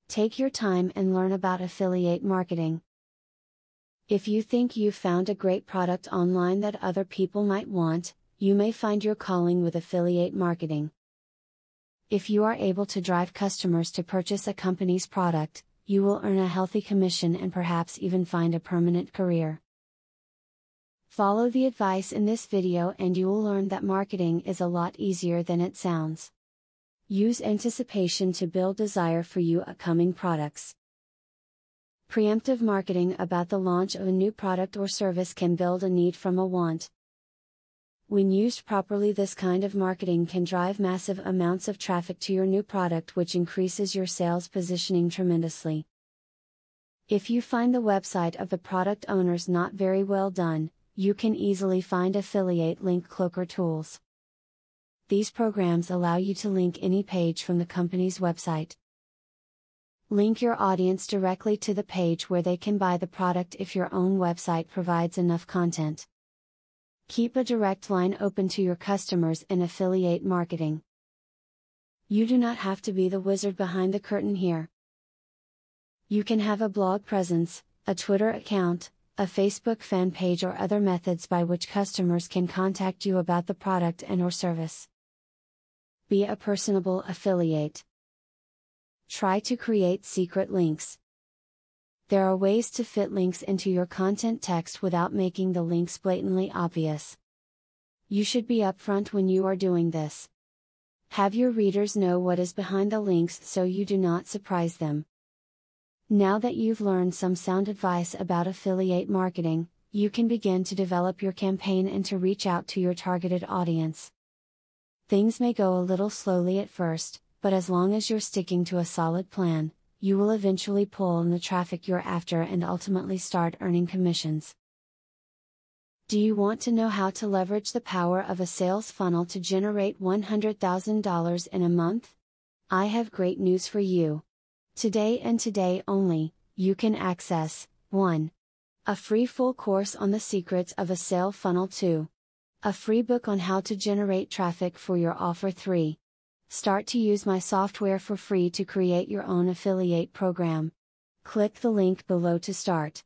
Take your time and learn about affiliate marketing. If you think you've found a great product online that other people might want, you may find your calling with affiliate marketing. If you are able to drive customers to purchase a company's product, you will earn a healthy commission and perhaps even find a permanent career. Follow the advice in this video and you will learn that marketing is a lot easier than it sounds. Use anticipation to build desire for your upcoming products. Preemptive marketing about the launch of a new product or service can build a need from a want. When used properly, this kind of marketing can drive massive amounts of traffic to your new product, which increases your sales positioning tremendously. If you find the website of the product owners not very well done, you can easily find affiliate link cloaker tools. These programs allow you to link any page from the company's website. Link your audience directly to the page where they can buy the product if your own website provides enough content. Keep a direct line open to your customers in affiliate marketing. You do not have to be the wizard behind the curtain here. You can have a blog presence, a Twitter account, a Facebook fan page, or other methods by which customers can contact you about the product and/or service. Be a personable affiliate. Try to create secret links. There are ways to fit links into your content text without making the links blatantly obvious. You should be upfront when you are doing this. Have your readers know what is behind the links so you do not surprise them. Now that you've learned some sound advice about affiliate marketing, you can begin to develop your campaign and to reach out to your targeted audience. Things may go a little slowly at first, but as long as you're sticking to a solid plan, you will eventually pull in the traffic you're after and ultimately start earning commissions. Do you want to know how to leverage the power of a sales funnel to generate $100,000 in a month? I have great news for you. Today and today only, you can access 1. A free full course on the secrets of a sale funnel. 2. A free book on how to generate traffic for your offer. 3. Start to use my software for free to create your own affiliate program. Click the link below to start.